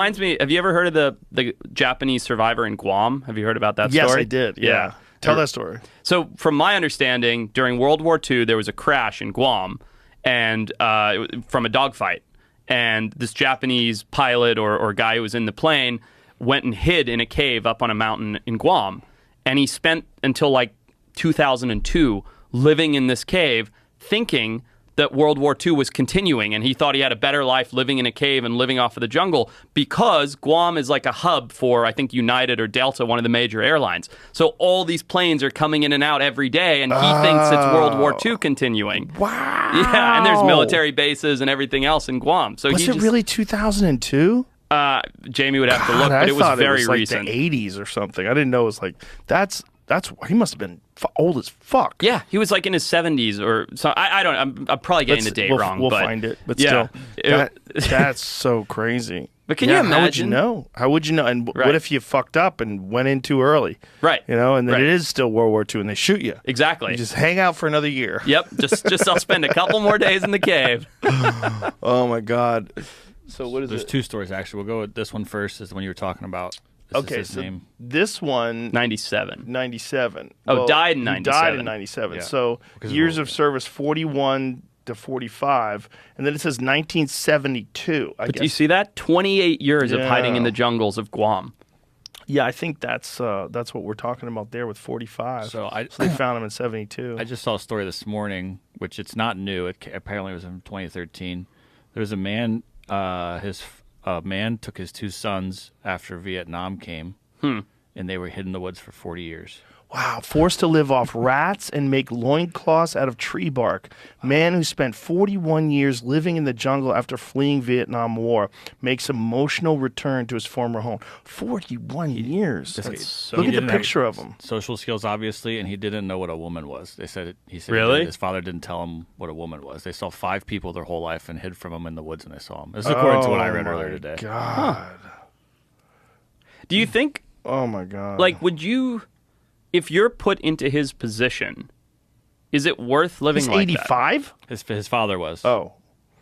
Reminds me, have you ever heard of the Japanese survivor in Guam? Have you heard about that story? Yes, I did. Yeah. Tell that story. So from my understanding, during World War II, there was a crash in Guam and from a dogfight. And this Japanese pilot or guy who was in the plane went and hid in a cave up on a mountain in Guam. And he spent until like 2002 living in this cave thinking that World War II was continuing, and he thought he had a better life living in a cave and living off of the jungle because Guam is like a hub for, I think, United or Delta, one of the major airlines. So all these planes are coming in and out every day, and he thinks it's World War II continuing. Wow. Yeah, and there's military bases and everything else in Guam. So was it really 2002? Jamie would have to look, but it was very recent. Like the 80s or something. I didn't know it was like that's he must have been old as fuck. Yeah, he was like in his 70s or so. I don't. I'm probably getting the date wrong. We'll but find it. But yeah, still, that's so crazy. But can you imagine? How would you know? How would you know? And what if you fucked up and went in too early? Right. You know, and then it is still World War II and they shoot you. Exactly. You just hang out for another year. Yep. Just I'll spend a couple more days in the cave. Oh my God. So what is There's two stories actually. We'll go with this one first. Is the one you were talking about. This one 97. 97. Oh, well, died in 97. Died in 97. Yeah. So years of service 41 to 45, and then it says 1972. I guess. Do you see that? 28 years of hiding in the jungles of Guam. Yeah, I think that's what we're talking about there with 45. So they found him in 72. I just saw a story this morning, which it's not new. It apparently was in 2013. There was a man. A man took his two sons after Vietnam came, and they were hid in the woods for 40 years. Wow. Forced to live off rats and make loincloths out of tree bark. Man who spent 41 years living in the jungle after fleeing Vietnam War makes emotional return to his former home. 41 years. Look at the picture of him. Social skills, obviously, and he didn't know what a woman was. He said really? His father didn't tell him what a woman was. They saw 5 people their whole life and hid from him in the woods when they saw him. This is according to what I read earlier today. God. Do you think... Oh, my God. Like, would you... If you're put into his position, is it worth living like 85? That? His father was. Oh.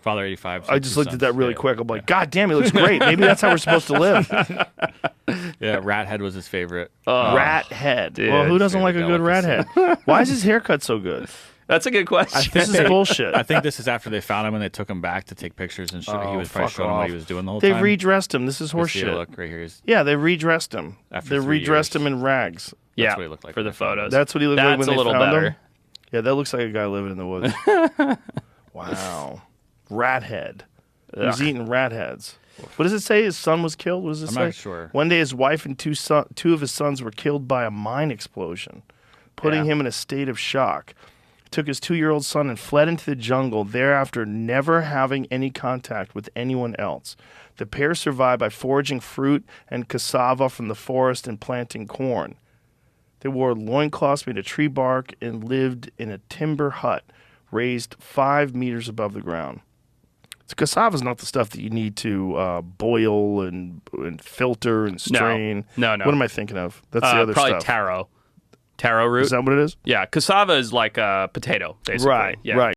Father 85. I just looked at that really quick. I'm like, God damn, he looks great. Maybe that's how we're supposed to live. Yeah, rat head was his favorite. Rat head. Dude, well, who doesn't like a good rat head? Why is his haircut so good? That's a good question. This is bullshit. I think this is after they found him and they took him back to take pictures and he was probably showing him what he was doing the whole time. They redressed him. This is horseshit. Look right here. Yeah, they redressed him. They redressed him in rags. That's what he looked like for the photos. That's what he looked like when they found him? That's a little better. Yeah, that looks like a guy living in the woods. Wow. Rat head. He was eating rat heads. What does it say? His son was killed? What does it say? I'm not sure. One day his wife and two of his sons were killed by a mine explosion, putting him in a state of shock. He took his 2-year-old son and fled into the jungle, thereafter never having any contact with anyone else. The pair survived by foraging fruit and cassava from the forest and planting corn. They wore loincloths made of tree bark and lived in a timber hut raised 5 meters above the ground. So cassava is not the stuff that you need to boil and filter and strain. No. What am I thinking of? That's the other probably stuff. Taro root. Is that what it is? Yeah, cassava is like a potato, basically. Right, yeah. right.